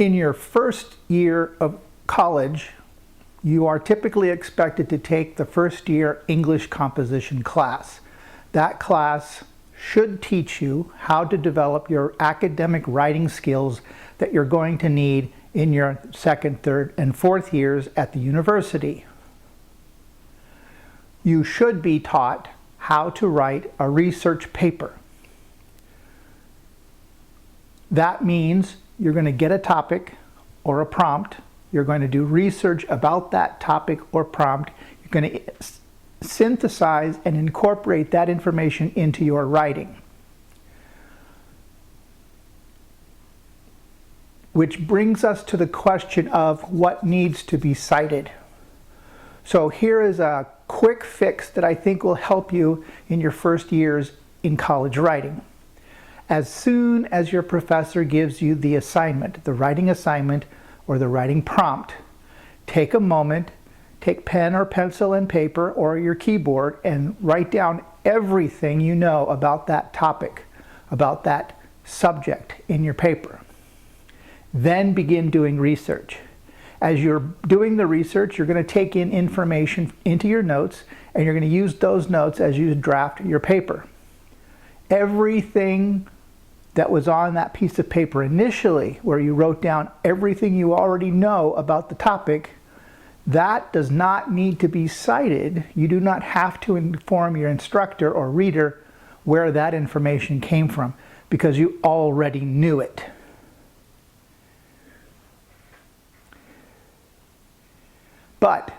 In your first year of college, you are typically expected to take the first year English composition class. That class should teach you how to develop your academic writing skills that you're going to need in your second, third, and fourth years at the university. You should be taught how to write a research paper. That means you're going to get a topic or a prompt. You're going to do research about that topic or prompt. You're going to synthesize and incorporate that information into your writing. Which brings us to the question of what needs to be cited. So here is a quick fix that I think will help you in your first years in college writing. As soon as your professor gives you the assignment, the writing assignment or the writing prompt, take a moment, take pen or pencil and paper or your keyboard and write down everything you know about that topic, about that subject in your paper. Then begin doing research. As you're doing the research, you're going to take in information into your notes and you're going to use those notes as you draft your paper. Everything that was on that piece of paper initially, where you wrote down everything you already know about the topic, that does not need to be cited. You do not have to inform your instructor or reader where that information came from because you already knew it. But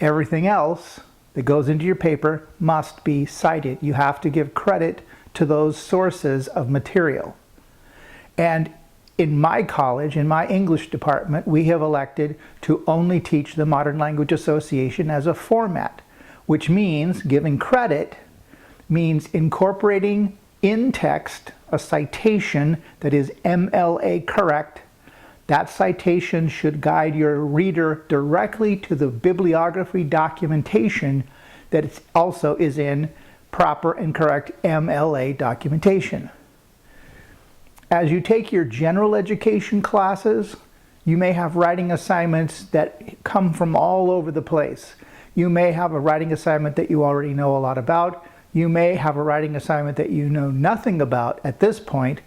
everything else that goes into your paper must be cited. You have to give credit to those sources of material. And in my college, in my English department, we have elected to only teach the Modern Language Association as a format, which means giving credit means incorporating in text a citation that is MLA correct. That citation should guide your reader directly to the bibliography documentation that also is in proper and correct MLA documentation. As you take your general education classes, you may have writing assignments that come from all over the place. You may have a writing assignment that you already know a lot about. You may have a writing assignment that you know nothing about at this point.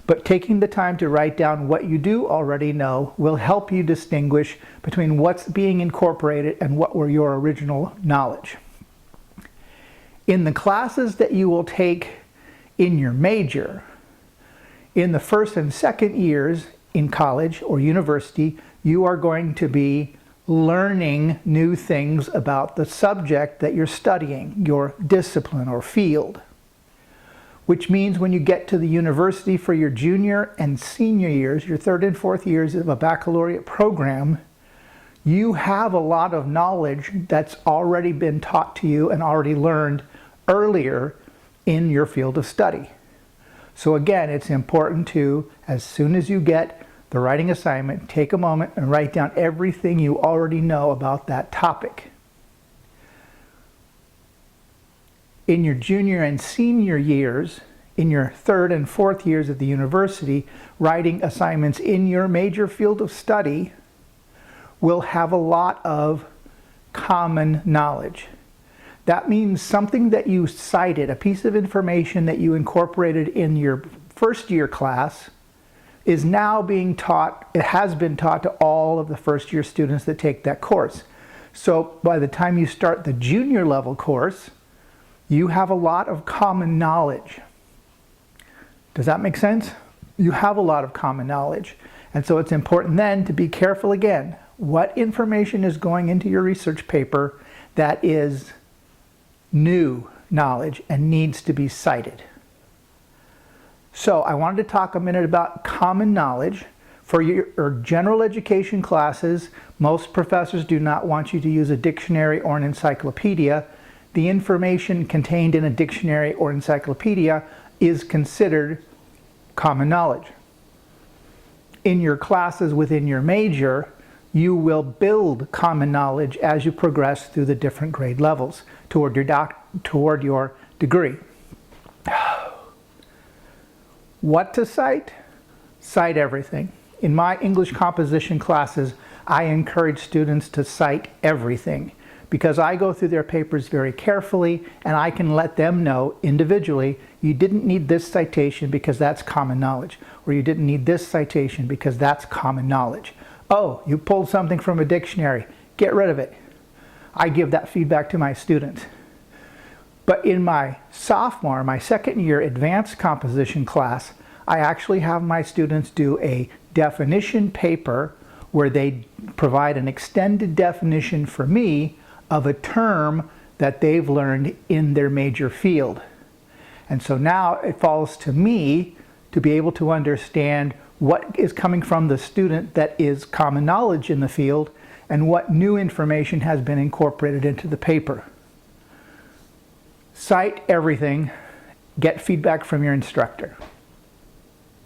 But taking the time to write down what you do already know will help you distinguish between what's being incorporated and what were your original knowledge. In the classes that you will take in your major, in the first and second years in college or university, you are going to be learning new things about the subject that you're studying, your discipline or field. Which means when you get to the university for your junior and senior years, your third and fourth years of a baccalaureate program, you have a lot of knowledge that's already been taught to you and already learned earlier in your field of study. So again, it's important to, as soon as you get the writing assignment, take a moment and write down everything you already know about that topic. In your junior and senior years, in your third and fourth years at the university, writing assignments in your major field of study will have a lot of common knowledge. That means something that you cited, a piece of information that you incorporated in your first year class is now being taught, it has been taught to all of the first year students that take that course. So by the time you start the junior level course, you have a lot of common knowledge. Does that make sense? You have a lot of common knowledge. And so it's important then to be careful again. What information is going into your research paper that is new knowledge and needs to be cited? So I wanted to talk a minute about common knowledge. For your general education classes, most professors do not want you to use a dictionary or an encyclopedia. The information contained in a dictionary or encyclopedia is considered common knowledge. In your classes within your major, you will build common knowledge as you progress through the different grade levels toward your degree. What to cite? Cite everything. in my English composition classes, I encourage students to cite everything because I go through their papers very carefully and I can let them know individually, you didn't need this citation because that's common knowledge, or you didn't need this citation because that's common knowledge. Oh, you pulled something from a dictionary, get rid of it. I give that feedback to my students. But in my second year advanced composition class, I actually have my students do a definition paper where they provide an extended definition for me of a term that they've learned in their major field. And so now it falls to me to be able to understand what is coming from the student that is common knowledge in the field and what new information has been incorporated into the paper. Cite everything. Get feedback from your instructor.